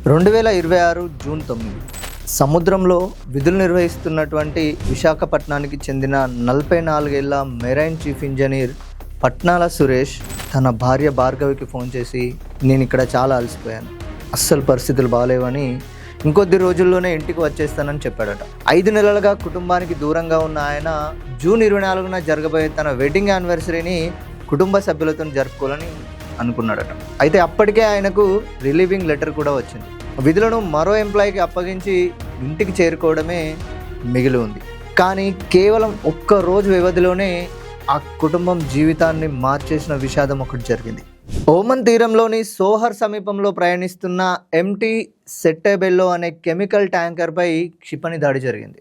2026 June 9 సముద్రంలో విధులు నిర్వహిస్తున్నటువంటి విశాఖపట్నానికి చెందిన 44 ఏళ్ల మెరైన్ చీఫ్ ఇంజనీర్ పట్నాల సురేష్ తన భార్య భార్గవికి ఫోన్ చేసి, నేను ఇక్కడ చాలా అలసిపోయాను, అస్సలు పరిస్థితులు బాగాలేవని, ఇంకొద్ది రోజుల్లోనే ఇంటికి వచ్చేస్తానని చెప్పాడట. 5 నెలలుగా కుటుంబానికి దూరంగా ఉన్న ఆయన జూన్ 24న జరగబోయే తన వెడ్డింగ్ యానివర్సరీని కుటుంబ సభ్యులతో జరుపుకోవాలని అనుకున్నాడట. అయితే అప్పటికే ఆయనకు రిలీవింగ్ లెటర్ కూడా వచ్చింది. విధులను మరో ఎంప్లాయీకి అప్పగించి ఇంటికి చేరుకోవడమే మిగిలి ఉంది. కానీ కేవలం ఒక్క రోజు వ్యవధిలోనే ఆ కుటుంబం జీవితాన్ని మార్చేసిన విషాదం ఒకటి జరిగింది. ఓమన్ తీరంలోని సోహర్ సమీపంలో ప్రయాణిస్తున్న ఎంటీ సెట్టెబెల్లో అనే కెమికల్ ట్యాంకర్పై క్షిపణి దాడి జరిగింది.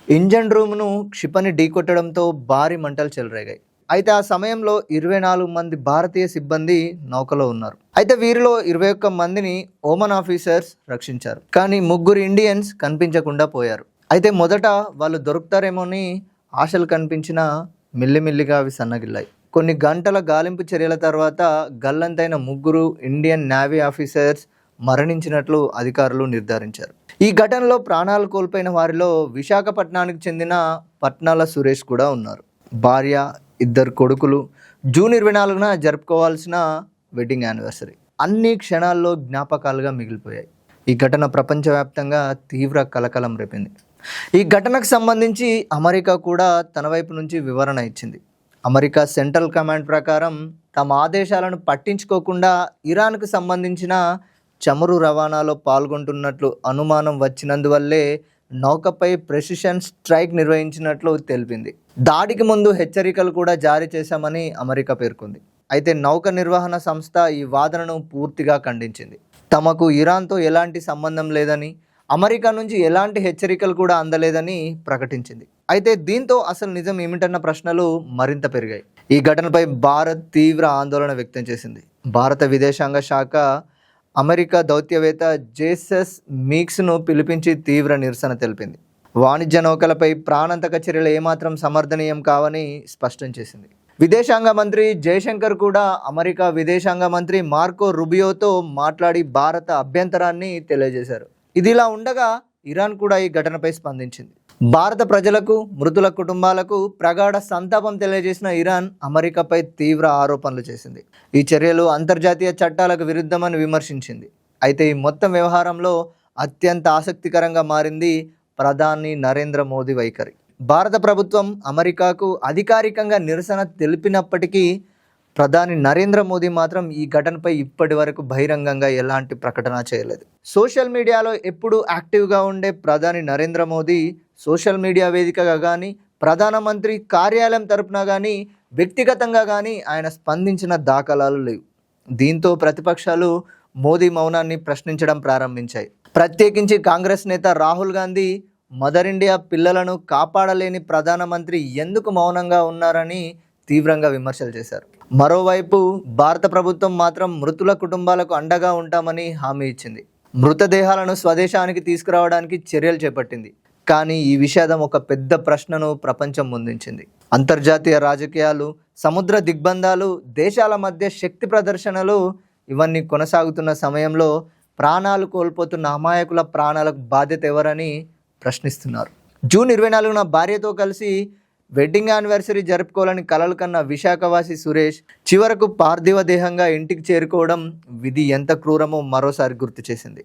ఇంజన్ రూమ్ను క్షిపణి ఢీకొట్టడంతో భారీ మంటలు చెలరేగాయి. అయితే ఆ సమయంలో 24 మంది భారతీయ సిబ్బంది నౌకలో ఉన్నారు. అయితే వీరిలో 21 మందిని ఓమన్ ఆఫీసర్స్ రక్షించారు. కానీ 3 ఇండియన్స్ కనిపించకుండా పోయారు. అయితే మొదట వాళ్ళు దొరుకుతారేమోని ఆశలు కనిపించినా మెల్లిమెల్లిగా అవి సన్నగిల్లాయి. కొన్ని గంటల గాలింపు చర్యల తర్వాత గల్లంతైన 3 ఇండియన్ నేవీ ఆఫీసర్స్ మరణించినట్లు అధికారులు నిర్ధారించారు. ఈ ఘటనలో ప్రాణాలు కోల్పోయిన వారిలో విశాఖపట్నానికి చెందిన పట్నాల సురేష్ కూడా ఉన్నారు. భార్య, 2 కొడుకులు, జూన్ 24న జరుపుకోవాల్సిన వెడ్డింగ్ యానివర్సరీ అన్ని క్షణాల్లో జ్ఞాపకాలుగా మిగిలిపోయాయి. ఈ ఘటన ప్రపంచవ్యాప్తంగా తీవ్ర కలకలం రేపింది. ఈ ఘటనకు సంబంధించి అమెరికా కూడా తన వైపు నుంచి వివరణ ఇచ్చింది. అమెరికా సెంట్రల్ కమాండ్ ప్రకారం తమ ఆదేశాలను పట్టించుకోకుండా ఇరాన్కు సంబంధించిన చమురు రవాణాలో పాల్గొంటున్నట్లు అనుమానం వచ్చినందువల్లే నౌకపై ప్రెసిషన్ స్ట్రైక్ నిర్వహించినట్లు తెలిపింది. దాడికి ముందు హెచ్చరికలు కూడా జారీ చేశామని అమెరికా పేర్కొంది. అయితే నౌక నిర్వహణ సంస్థ ఈ వాదనను పూర్తిగా ఖండించింది. తమకు ఇరాన్తో ఎలాంటి సంబంధం లేదని, అమెరికా నుంచి ఎలాంటి హెచ్చరికలు కూడా అందలేదని ప్రకటించింది. అయితే దీంతో అసలు నిజం ఏమిటన్న ప్రశ్నలు మరింత పెరిగాయి. ఈ ఘటనపై భారత్ తీవ్ర ఆందోళన వ్యక్తం చేసింది. భారత విదేశాంగ శాఖ అమెరికా దౌత్యవేత్త జేసస్ మీక్స్ను పిలిపించి తీవ్ర నిరసన తెలిపింది. వాణిజ్య నౌకలపై ప్రాణాంతక చర్యలు ఏమాత్రం సమర్థనీయం కావని స్పష్టం చేసింది. విదేశాంగ మంత్రి జయశంకర్ కూడా అమెరికా విదేశాంగ మంత్రి మార్కో రుబియోతో మాట్లాడి భారత అభ్యంతరాన్ని తెలియజేశారు. ఇదిలా ఉండగా ఇరాన్ కూడా ఈ ఘటనపై స్పందించింది. భారత ప్రజలకు, మృతుల కుటుంబాలకు ప్రగాఢ సంతాపం తెలియజేసిన ఇరాన్ అమెరికాపై తీవ్ర ఆరోపణలు చేసింది. ఈ చర్యలు అంతర్జాతీయ చట్టాలకు విరుద్ధమని విమర్శించింది. అయితే ఈ మొత్తం వ్యవహారంలో అత్యంత ఆసక్తికరంగా మారింది ప్రధాని నరేంద్ర మోదీ వైఖరి. భారత ప్రభుత్వం అమెరికాకు అధికారికంగా నిరసన తెలిపినప్పటికీ ప్రధాని నరేంద్ర మోదీ మాత్రం ఈ ఘటనపై ఇప్పటి వరకు బహిరంగంగా ఎలాంటి ప్రకటన చేయలేదు. సోషల్ మీడియాలో ఎప్పుడూ యాక్టివ్గా ఉండే ప్రధాని నరేంద్ర మోదీ సోషల్ మీడియా వేదికగా కానీ, ప్రధానమంత్రి కార్యాలయం తరపున కానీ, వ్యక్తిగతంగా కానీ ఆయన స్పందించిన దాఖలాలు లేవు. దీంతో ప్రతిపక్షాలు మోదీ మౌనాన్ని ప్రశ్నించడం ప్రారంభించాయి. ప్రత్యేకించి కాంగ్రెస్ నేత రాహుల్ గాంధీ మదర్ ఇండియా పిల్లలను కాపాడలేని ప్రధానమంత్రి ఎందుకు మౌనంగా ఉన్నారని తీవ్రంగా విమర్శలు చేశారు. మరోవైపు భారత ప్రభుత్వం మాత్రం మృతుల కుటుంబాలకు అండగా ఉంటామని హామీ ఇచ్చింది. మృతదేహాలను స్వదేశానికి తీసుకురావడానికి చర్యలు చేపట్టింది. కానీ ఈ విషాదం ఒక పెద్ద ప్రశ్నను ప్రపంచం ముందుంచింది. అంతర్జాతీయ రాజకీయాలు, సముద్ర దిగ్బంధాలు, దేశాల మధ్య శక్తి ప్రదర్శనలు ఇవన్నీ కొనసాగుతున్న సమయంలో ప్రాణాలు కోల్పోతున్న అమాయకుల ప్రాణాలకు బాధ్యత ఎవరని ప్రశ్నిస్తున్నారు. జూన్ 24న భార్యతో కలిసి వెడ్డింగ్ యానివర్సరీ జరుపుకోవాలని కలలు కన్న విశాఖవాసి సురేష్ చివరకు పార్థివ దేహంగా ఇంటికి చేరుకోవడం విధి ఎంత క్రూరమో మరోసారి గుర్తు చేసింది.